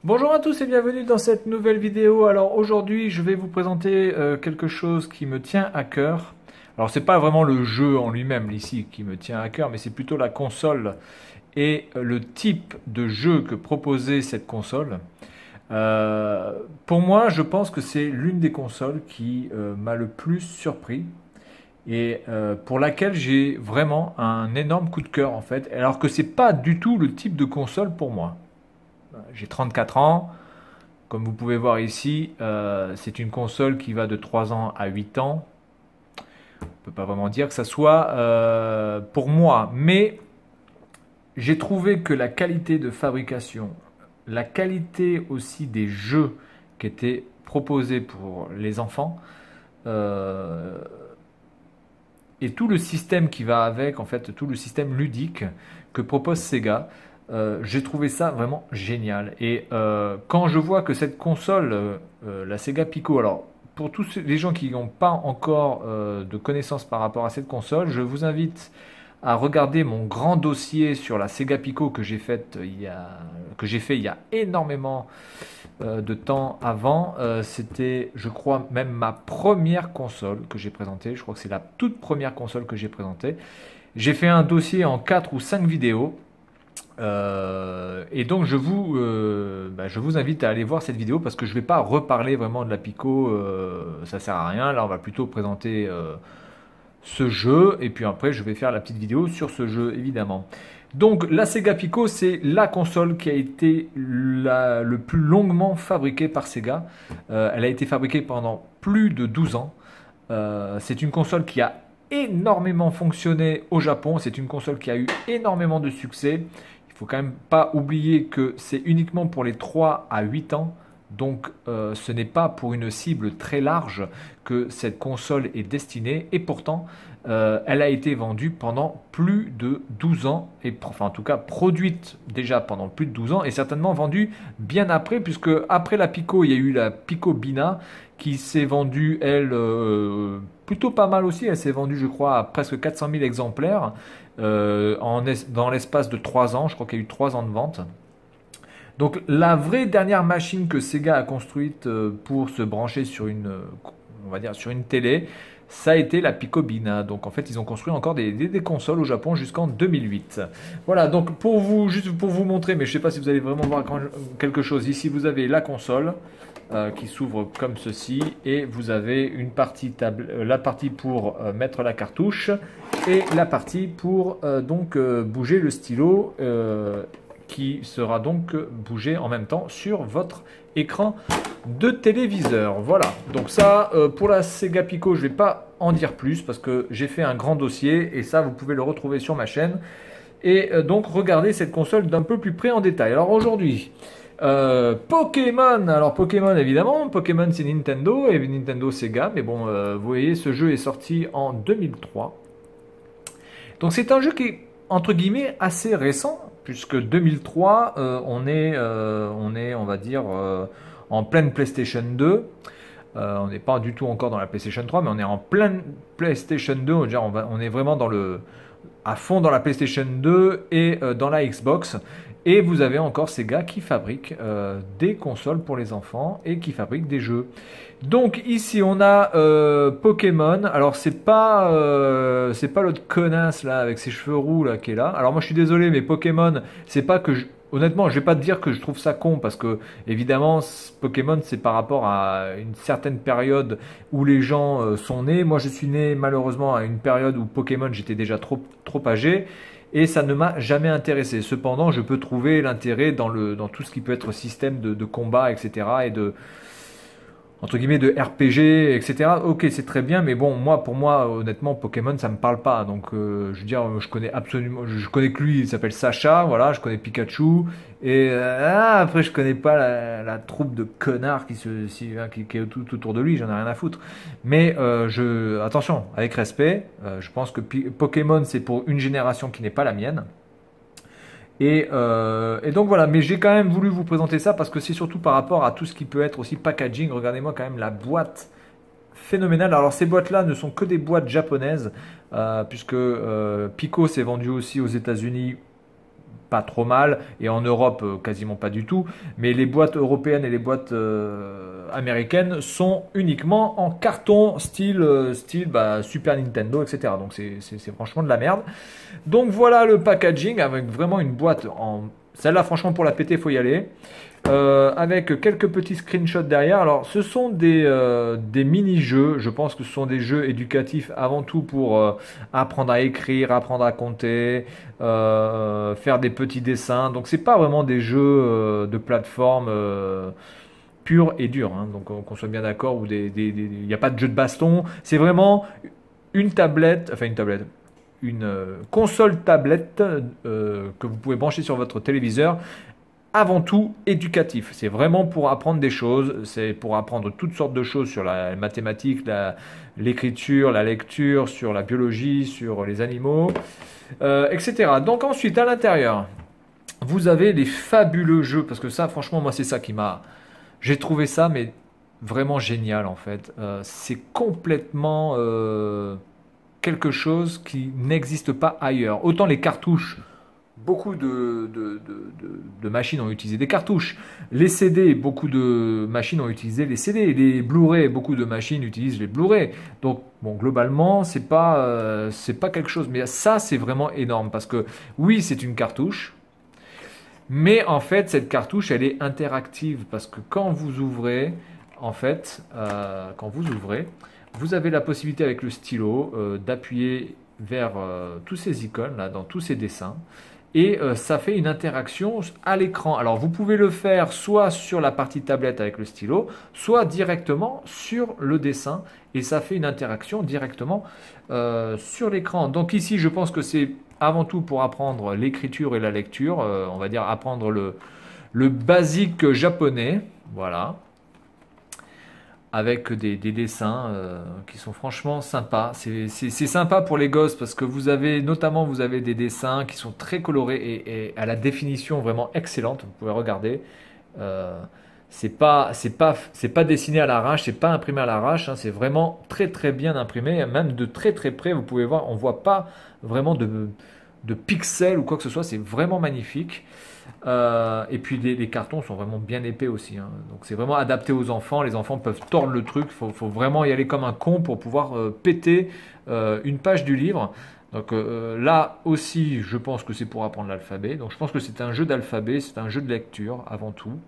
Bonjour à tous et bienvenue dans cette nouvelle vidéo. Alors aujourd'hui, je vais vous présenter quelque chose qui me tient à cœur. Alors c'est pas vraiment le jeu en lui-même ici qui me tient à cœur, mais c'est plutôt la console et le type de jeu que proposait cette console. Pour moi, je pense que c'est l'une des consoles qui m'a le plus surpris et pour laquelle j'ai vraiment un énorme coup de cœur en fait, alors que c'est pas du tout le type de console pour moi. J'ai 34 ans. Comme vous pouvez voir ici, c'est une console qui va de 3 ans à 8 ans. On ne peut pas vraiment dire que ça soit pour moi, mais j'ai trouvé que la qualité de fabrication, la qualité aussi des jeux qui étaient proposés pour les enfants, euh, et tout le système qui va avec, en fait, tout le système ludique que propose Sega, j'ai trouvé ça vraiment génial. Et quand je vois que cette console, la Sega Pico, alors pour tous les gens qui n'ont pas encore de connaissances par rapport à cette console, je vous invite à regarder mon grand dossier sur la Sega Pico que j'ai fait il y a énormément de temps avant. C'était, je crois, même ma première console que j'ai présentée. Je crois que c'est la toute première console que j'ai présentée. J'ai fait un dossier en 4 ou 5 vidéos. Et donc je vous invite à aller voir cette vidéo parce que je ne vais pas reparler vraiment de la Pico, ça sert à rien. Là on va plutôt présenter ce jeu et puis après je vais faire la petite vidéo sur ce jeu évidemment. Donc la Sega Pico c'est la console qui a été le plus longuement fabriquée par Sega. Elle a été fabriquée pendant plus de 12 ans. C'est une console qui a énormément fonctionné au Japon. C'est une console qui a eu énormément de succès. Il faut quand même pas oublier que c'est uniquement pour les 3 à 8 ans. Donc ce n'est pas pour une cible très large que cette console est destinée. Et pourtant, elle a été vendue pendant plus de 12 ans. Et enfin en tout cas produite déjà pendant plus de 12 ans. Et certainement vendue bien après. Puisque après la Pico, il y a eu la Pico Bina qui s'est vendue, elle, plutôt pas mal aussi. Elle s'est vendue, je crois, à presque 400 000 exemplaires dans l'espace de 3 ans. Je crois qu'il y a eu 3 ans de vente. Donc la vraie dernière machine que Sega a construite pour se brancher sur on va dire sur une télé, ça a été la Picobina. Donc en fait, ils ont construit encore des consoles au Japon jusqu'en 2008. Voilà, donc juste pour vous montrer, mais je ne sais pas si vous allez vraiment voir quelque chose. Ici, vous avez la console qui s'ouvre comme ceci et vous avez une partie la partie pour mettre la cartouche et la partie pour bouger le stylo qui sera donc bougé en même temps sur votre écran de téléviseur. Voilà, donc ça pour la Sega Pico, je ne vais pas en dire plus parce que j'ai fait un grand dossier et ça vous pouvez le retrouver sur ma chaîne. Et donc regardez cette console d'un peu plus près en détail. Alors aujourd'hui, Pokémon, alors Pokémon évidemment, Pokémon c'est Nintendo et Nintendo Sega, mais bon, vous voyez, ce jeu est sorti en 2003. Donc c'est un jeu qui est entre guillemets assez récent, puisque 2003, on va dire, en pleine PlayStation 2. On n'est pas du tout encore dans la PlayStation 3, mais on est en pleine PlayStation 2. On est vraiment à fond dans la PlayStation 2 et dans la Xbox. Et vous avez encore Sega qui fabrique des consoles pour les enfants et qui fabrique des jeux. Donc ici on a Pokémon. Alors c'est pas l'autre connasse là avec ses cheveux roux là qui est là. Alors moi je suis désolé mais Pokémon c'est pas que honnêtement je vais pas te dire que je trouve ça con parce que évidemment Pokémon c'est par rapport à une certaine période où les gens sont nés. Moi je suis né malheureusement à une période où Pokémon j'étais déjà trop âgé. Et ça ne m'a jamais intéressé. Cependant, je peux trouver l'intérêt dans tout ce qui peut être système de combat, etc. et entre guillemets, de RPG, etc. Ok, c'est très bien, mais bon, pour moi, honnêtement, Pokémon, ça me parle pas. Donc, je veux dire, je connais que lui, il s'appelle Sacha, voilà, je connais Pikachu, et après, je connais pas la troupe de connards qui est tout autour de lui, j'en ai rien à foutre. Mais, attention, avec respect, je pense que Pokémon, c'est pour une génération qui n'est pas la mienne. Et donc voilà, mais j'ai quand même voulu vous présenter ça parce que c'est surtout par rapport à tout ce qui peut être aussi packaging. Regardez-moi quand même la boîte phénoménale. Alors ces boîtes-là ne sont que des boîtes japonaises puisque Pico s'est vendu aussi aux États-Unis pas trop mal, et en Europe, quasiment pas du tout. Mais les boîtes européennes et les boîtes américaines sont uniquement en carton, style Super Nintendo, etc. Donc c'est franchement de la merde. Donc voilà le packaging avec vraiment une boîte en... Celle-là, franchement, pour la péter, il faut y aller. Avec quelques petits screenshots derrière. Alors, ce sont des mini-jeux. Je pense que ce sont des jeux éducatifs avant tout pour apprendre à écrire, apprendre à compter, faire des petits dessins. Donc, c'est pas vraiment des jeux de plateforme purs et durs. Hein. Donc, qu'on soit bien d'accord. Ou il n'y a pas de jeu de baston. C'est vraiment une tablette, une console tablette que vous pouvez brancher sur votre téléviseur, avant tout éducatif. C'est vraiment pour apprendre des choses, c'est pour apprendre toutes sortes de choses sur la mathématique, l'écriture, la lecture, sur la biologie, sur les animaux, etc. Donc ensuite, à l'intérieur, vous avez les fabuleux jeux, parce que ça, franchement, moi, c'est ça qui m'a... J'ai trouvé ça, mais vraiment génial, en fait. C'est complètement quelque chose qui n'existe pas ailleurs. Autant les cartouches, beaucoup de machines ont utilisé des cartouches. Les CD, beaucoup de machines ont utilisé les CD. Les Blu-ray, beaucoup de machines utilisent les Blu-ray. Donc, bon, globalement, c'est pas quelque chose. Mais ça, c'est vraiment énorme parce que, oui, c'est une cartouche. Mais en fait, cette cartouche, elle est interactive parce que quand vous ouvrez, en fait, vous avez la possibilité avec le stylo d'appuyer vers tous ces icônes là, dans tous ces dessins. Et ça fait une interaction à l'écran. Alors vous pouvez le faire soit sur la partie tablette avec le stylo, soit directement sur le dessin. Et ça fait une interaction directement sur l'écran. Donc ici, je pense que c'est avant tout pour apprendre l'écriture et la lecture. On va dire apprendre le basique japonais. Voilà. Avec des dessins qui sont franchement sympas. C'est sympa pour les gosses parce que vous avez des dessins qui sont très colorés et à la définition vraiment excellente. Vous pouvez regarder. C'est pas dessiné à l'arrache, c'est pas imprimé à l'arrache. Hein, c'est vraiment très très bien imprimé. Même de très très près, vous pouvez voir, on voit pas vraiment de pixels ou quoi que ce soit. C'est vraiment magnifique. Et puis les cartons sont vraiment bien épais aussi. Hein. Donc c'est vraiment adapté aux enfants. Les enfants peuvent tordre le truc. Faut vraiment y aller comme un con pour pouvoir péter une page du livre. Donc là aussi, je pense que c'est pour apprendre l'alphabet. Donc je pense que c'est un jeu d'alphabet, c'est un jeu de lecture avant tout.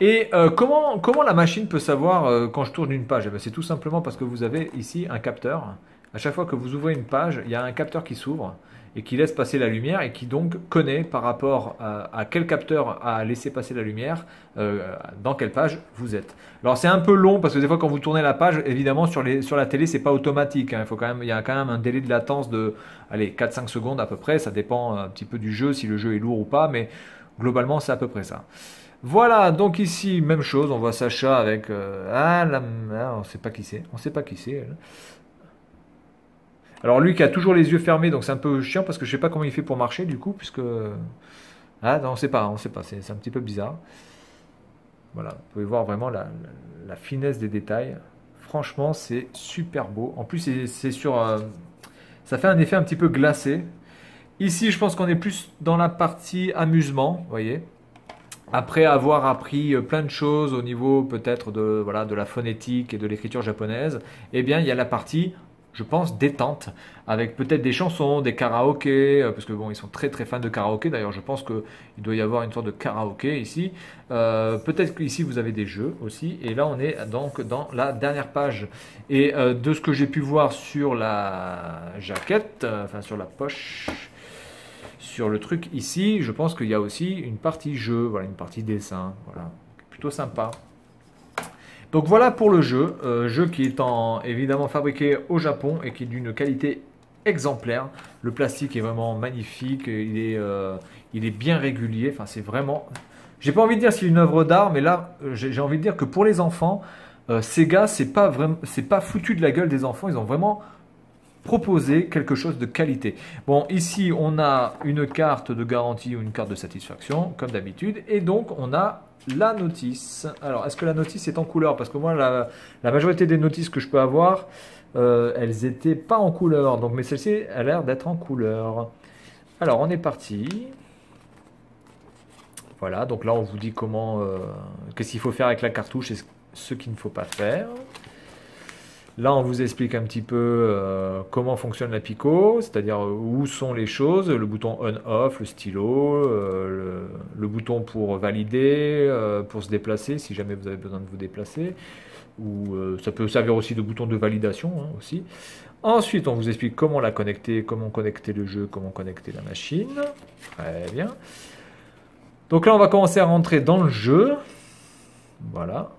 Et comment la machine peut savoir quand je tourne une page? Eh bien, c'est tout simplement parce que vous avez ici un capteur. À chaque fois que vous ouvrez une page, il y a un capteur qui s'ouvre et qui laisse passer la lumière et qui donc connaît par rapport à quel capteur a laissé passer la lumière, dans quelle page vous êtes. Alors c'est un peu long parce que des fois quand vous tournez la page, évidemment sur la télé c'est pas automatique. Hein. Il y a quand même un délai de latence de 4-5 secondes à peu près. Ça dépend un petit peu du jeu, si le jeu est lourd ou pas, mais globalement c'est à peu près ça. Voilà, donc ici, même chose, on voit Sacha avec... on ne sait pas qui c'est, elle. Alors lui qui a toujours les yeux fermés, donc c'est un peu chiant parce que je sais pas comment il fait pour marcher du coup, puisque... Ah non, on sait pas, c'est un petit peu bizarre. Voilà, vous pouvez voir vraiment la finesse des détails. Franchement, c'est super beau. En plus, c'est sur... ça fait un effet un petit peu glacé. Ici, je pense qu'on est plus dans la partie amusement, vous voyez. Après avoir appris plein de choses au niveau peut-être de la phonétique et de l'écriture japonaise, eh bien, il y a la partie... je pense, détente, avec peut-être des chansons, des karaokés, parce que bon, ils sont très très fans de karaoké. D'ailleurs, je pense qu'il doit y avoir une sorte de karaoké ici. Peut-être qu'ici, vous avez des jeux aussi. Et là, on est donc dans la dernière page. Et de ce que j'ai pu voir sur la jaquette, enfin sur la poche, sur le truc ici, je pense qu'il y a aussi une partie jeu, voilà, une partie dessin, voilà, plutôt sympa. Donc voilà pour le jeu, jeu qui est évidemment fabriqué au Japon et qui est d'une qualité exemplaire. Le plastique est vraiment magnifique, il est bien régulier, enfin c'est vraiment... J'ai pas envie de dire c'est une œuvre d'art, mais là j'ai envie de dire que pour les enfants, Sega c'est pas foutu de la gueule des enfants, ils ont vraiment proposé quelque chose de qualité. Bon, ici on a une carte de garantie ou une carte de satisfaction, comme d'habitude, et donc on a la notice. Alors, est-ce que la notice est en couleur? Parce que moi, la majorité des notices que je peux avoir, elles n'étaient pas en couleur. Donc, mais celle-ci a l'air d'être en couleur. Alors, on est parti. Voilà, donc là, on vous dit comment, qu'est-ce qu'il faut faire avec la cartouche et ce qu'il ne faut pas faire. Là, on vous explique un petit peu comment fonctionne la Pico, c'est-à-dire où sont les choses, le bouton on-off, le stylo, le bouton pour valider, pour se déplacer, si jamais vous avez besoin de vous déplacer, ou ça peut servir aussi de bouton de validation hein, aussi. Ensuite, on vous explique comment la connecter, comment connecter le jeu, comment connecter la machine. Très bien. Donc là, on va commencer à rentrer dans le jeu. Voilà.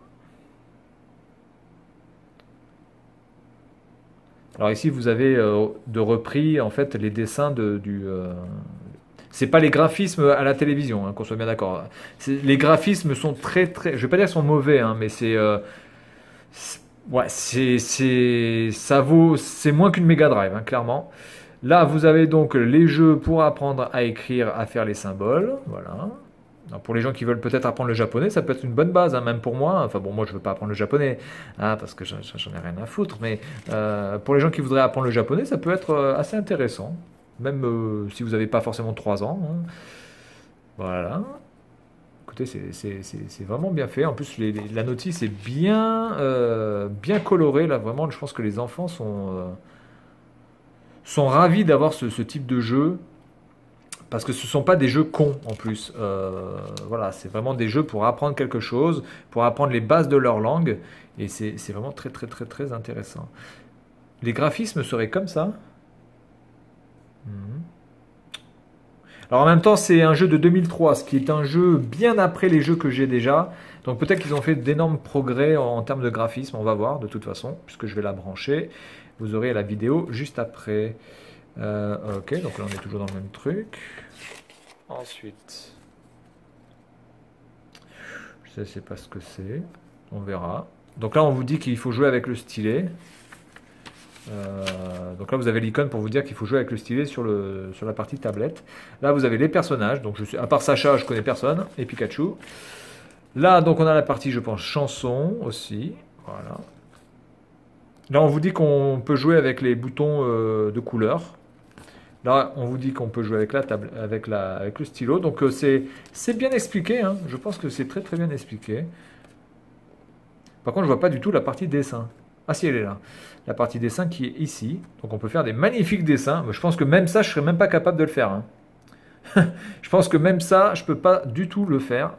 Alors ici, vous avez de repris en fait les dessins du. C'est pas les graphismes à la télévision, hein, qu'on soit bien d'accord. Les graphismes sont très très. Je vais pas dire qu'ils sont mauvais, hein, mais ouais, ça vaut, c'est moins qu'une Mega Drive, hein, clairement. Là, vous avez donc les jeux pour apprendre à écrire, à faire les symboles, voilà. Alors, pour les gens qui veulent peut-être apprendre le japonais, ça peut être une bonne base, hein, même pour moi. Enfin bon, moi je veux pas apprendre le japonais, hein, parce que j'en ai rien à foutre. Mais pour les gens qui voudraient apprendre le japonais, ça peut être assez intéressant, même si vous n'avez pas forcément 3 ans. Hein. Voilà. Écoutez, c'est vraiment bien fait. En plus, la notice est bien colorée. Là, vraiment, je pense que les enfants sont ravis d'avoir ce type de jeu. Parce que ce ne sont pas des jeux cons en plus. Voilà, c'est vraiment des jeux pour apprendre quelque chose, pour apprendre les bases de leur langue. Et c'est vraiment très très très très intéressant. Les graphismes seraient comme ça. Mhm. Alors en même temps, c'est un jeu de 2003, ce qui est un jeu bien après les jeux que j'ai déjà. Donc peut-être qu'ils ont fait d'énormes progrès en termes de graphisme, on va voir de toute façon, puisque je vais la brancher. Vous aurez la vidéo juste après. Ok, donc là on est toujours dans le même truc. Ensuite, je ne sais pas ce que c'est, on verra. Donc là on vous dit qu'il faut jouer avec le stylet. Donc là vous avez l'icône pour vous dire qu'il faut jouer avec le stylet sur la partie tablette. Là vous avez les personnages, donc à part Sacha je connais personne, et Pikachu. Là donc on a la partie je pense chanson aussi, voilà. Là on vous dit qu'on peut jouer avec les boutons de couleur. Là, on vous dit qu'on peut jouer avec la table, avec le stylo. Donc c'est bien expliqué. Hein. Je pense que c'est très très bien expliqué. Par contre, je vois pas du tout la partie dessin. Ah si, elle est là. La partie dessin qui est ici. Donc on peut faire des magnifiques dessins. Mais je pense que même ça, je serais même pas capable de le faire. Hein. Je pense que même ça, je peux pas du tout le faire.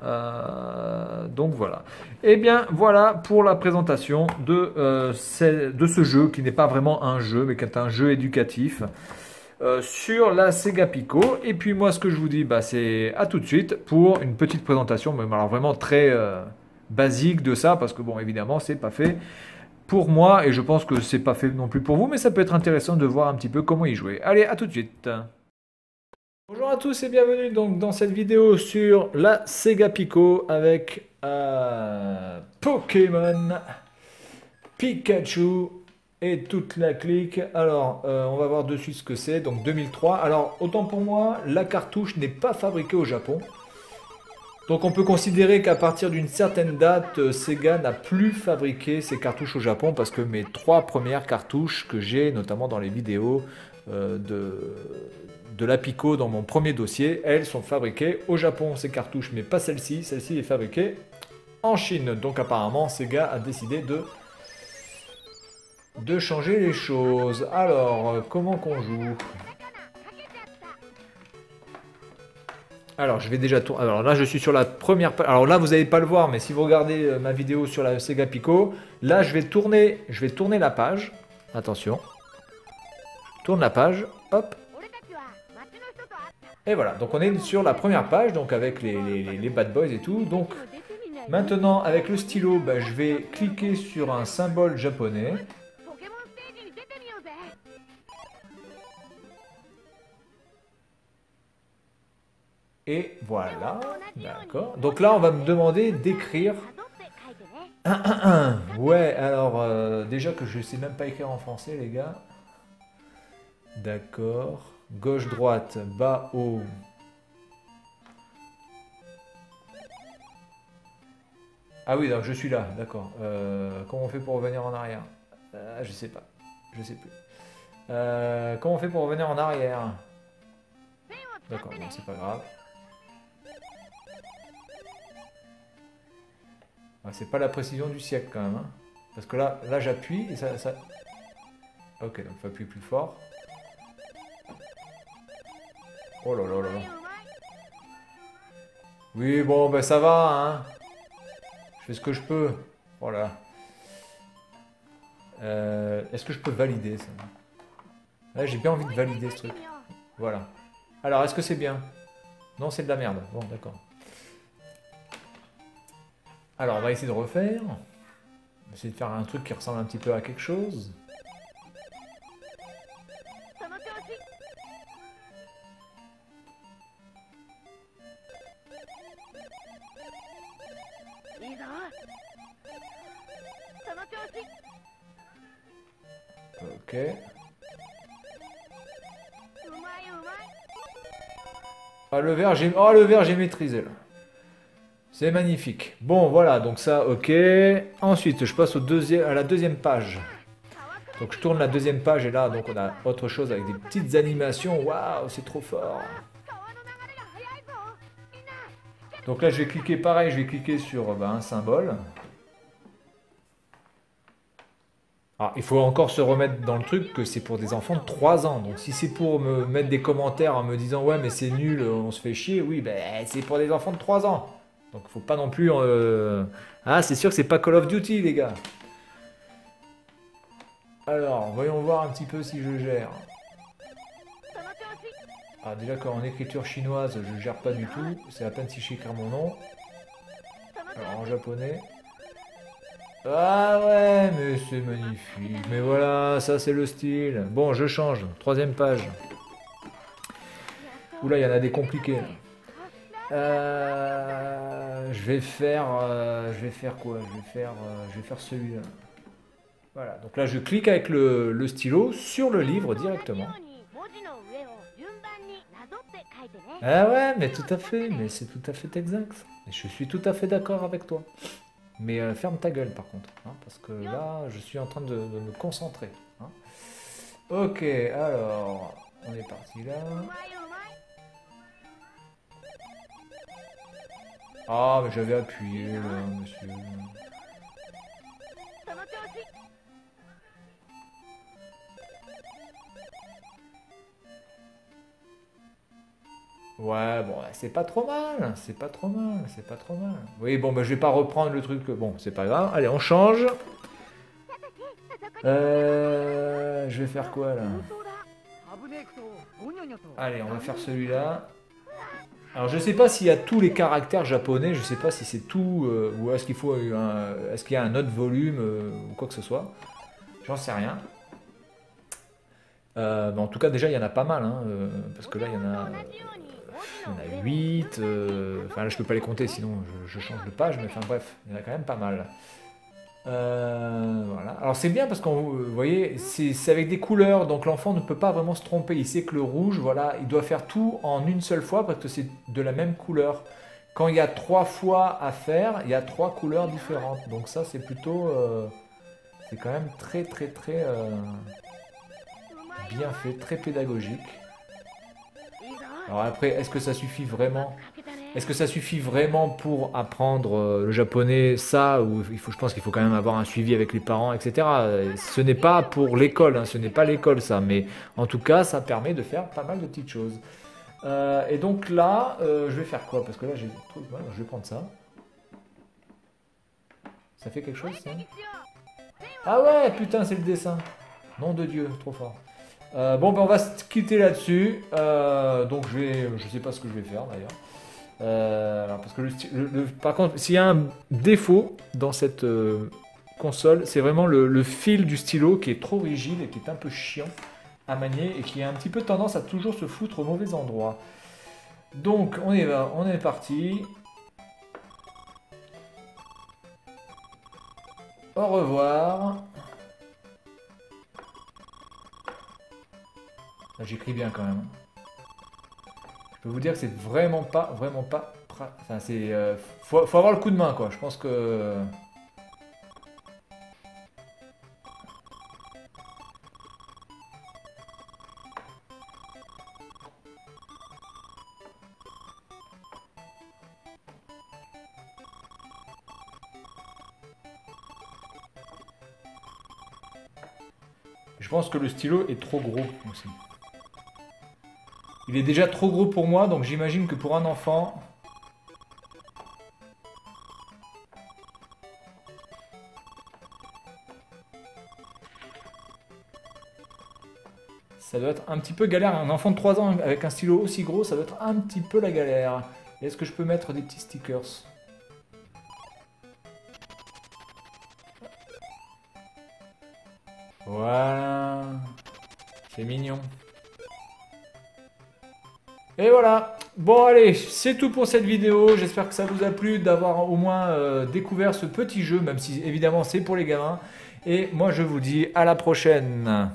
Donc voilà. Eh bien, voilà pour la présentation de ce jeu qui n'est pas vraiment un jeu, mais qui est un jeu éducatif. Sur la Sega Pico. Et puis moi, ce que je vous dis, bah, c'est à tout de suite pour une petite présentation, mais alors vraiment très basique de ça, parce que bon, évidemment, c'est pas fait pour moi, et je pense que c'est pas fait non plus pour vous, mais ça peut être intéressant de voir un petit peu comment y jouer. Allez, à tout de suite. Bonjour à tous et bienvenue donc dans cette vidéo sur la Sega Pico avec Pokémon Pikachu et toute la clique. Alors, on va voir de suite ce que c'est. Donc 2003. Alors, autant pour moi, la cartouche n'est pas fabriquée au Japon. Donc on peut considérer qu'à partir d'une certaine date, Sega n'a plus fabriqué ses cartouches au Japon parce que mes 3 premières cartouches que j'ai, notamment dans les vidéos de la Pico dans mon premier dossier, elles sont fabriquées au Japon, ces cartouches, mais pas celle-ci. Celle-ci est fabriquée en Chine. Donc apparemment, Sega a décidé de changer les choses. Alors, comment qu'on joue? Alors, je vais déjà tourner. Alors là, je suis sur la première page. Alors là, vous n'allez pas le voir, mais si vous regardez ma vidéo sur la Sega Pico, là, je vais tourner la page. Attention. Je tourne la page. Hop. Et voilà. Donc, on est sur la première page, donc avec les bad boys et tout. Donc, maintenant, avec le stylo, bah, je vais cliquer sur un symbole japonais. Et voilà, d'accord. Donc là, on va me demander d'écrire. Ouais, alors déjà que je sais même pas écrire en français, les gars. D'accord. Gauche, droite, bas, haut. Ah oui, donc je suis là, d'accord. Comment on fait pour revenir en arrière? Je sais pas, je sais plus. Comment on fait pour revenir en arrière? D'accord, bon, c'est pas grave. Ah, c'est pas la précision du siècle quand même. Hein. Parce que là j'appuie et ça... Ok, donc il faut appuyer plus fort. Oh là là là là. Oui, bon, ben ça va, hein. Je fais ce que je peux. Voilà. Est-ce que je peux valider ça? Là, j'ai bien envie de valider ce truc. Voilà. Alors, est-ce que c'est bien? Non, c'est de la merde. Bon, d'accord. Alors, on va essayer de refaire. On va essayer de faire un truc qui ressemble un petit peu à quelque chose. Ok. Ah, le vert, j'ai maîtrisé là. C'est magnifique. Bon, voilà, donc ça, ok. Ensuite, je passe à la deuxième page. Donc je tourne la deuxième page et là, donc on a autre chose avec des petites animations. Waouh, c'est trop fort. Donc là, je vais cliquer pareil, je vais cliquer sur un symbole. Alors, il faut encore se remettre dans le truc que c'est pour des enfants de 3 ans. Donc si c'est pour me mettre des commentaires en me disant ouais mais c'est nul, on se fait chier, oui, ben c'est pour des enfants de 3 ans. Donc faut pas non plus... Ah, c'est sûr que c'est pas Call of Duty les gars. Alors, voyons voir un petit peu si je gère. Ah, déjà qu'en écriture chinoise, je gère pas du tout. C'est à peine si je sais écrire mon nom. Alors en japonais. Ah ouais, mais c'est magnifique. Mais voilà, ça c'est le style. Bon, je change. Troisième page. Oula, il y en a des compliqués là. Je vais faire quoi? Je vais faire celui-là. Voilà. Donc là, je clique avec le stylo sur le livre directement. Ah ouais, mais tout à fait, mais c'est tout à fait exact. Et je suis tout à fait d'accord avec toi. Mais ferme ta gueule par contre, hein, parce que là, je suis en train de me concentrer. Hein. Ok, alors, on est parti là. Ah, mais j'avais appuyé là, monsieur. Ouais, bon, c'est pas trop mal, c'est pas trop mal, c'est pas trop mal. Oui, bon, bah, je vais pas reprendre le truc, bon, c'est pas grave. Allez, on change. Je vais faire quoi là? Allez, on va faire celui-là. Alors, je sais pas s'il y a tous les caractères japonais, je sais pas si c'est tout, ou est-ce est-ce qu'il y a un autre volume, ou quoi que ce soit. J'en sais rien. Mais en tout cas, déjà, il y en a pas mal, hein, parce que là, il y en a 8. Enfin, là, je peux pas les compter, sinon je change de page, mais enfin, bref, il y en a quand même pas mal. Voilà. Alors, c'est bien parce que vous voyez, c'est avec des couleurs, donc l'enfant ne peut pas vraiment se tromper. Il sait que le rouge, voilà, il doit faire tout en une seule fois parce que c'est de la même couleur. Quand il y a 3 fois à faire, il y a 3 couleurs différentes. Donc ça, c'est plutôt... c'est quand même très, très, très bien fait, très pédagogique. Alors après, est-ce que ça suffit vraiment? Est-ce que ça suffit vraiment pour apprendre le japonais, ça, ou je pense qu'il faut quand même avoir un suivi avec les parents, etc. Ce n'est pas pour l'école, hein, ce n'est pas l'école ça, mais en tout cas, ça permet de faire pas mal de petites choses. Et donc là, je vais faire quoi? Parce que là, j'ai... Voilà, je vais prendre ça. Ça fait quelque chose, ça? Ah ouais, putain, c'est le dessin. Nom de Dieu, trop fort. Bon, ben on va se quitter là-dessus. Donc je sais pas ce que je vais faire d'ailleurs. Alors, parce que par contre, s'il y a un défaut dans cette console, c'est vraiment le fil du stylo qui est trop rigide et qui est un peu chiant à manier et qui a un petit peu tendance à toujours se foutre au mauvais endroit. Donc on y va, on est parti. Au revoir. Là, j'écris bien quand même. Je peux vous dire que c'est vraiment pas, enfin, c'est, faut avoir le coup de main, quoi. Je pense que... Je pense que le stylo est trop gros aussi. Il est déjà trop gros pour moi, donc j'imagine que pour un enfant... Ça doit être un petit peu galère. Un enfant de 3 ans avec un stylo aussi gros, ça doit être un petit peu la galère. Est-ce que je peux mettre des petits stickers? Voilà. C'est mignon. Et voilà. Bon allez, c'est tout pour cette vidéo. J'espère que ça vous a plu d'avoir au moins découvert ce petit jeu, même si évidemment c'est pour les gamins. Et moi je vous dis à la prochaine.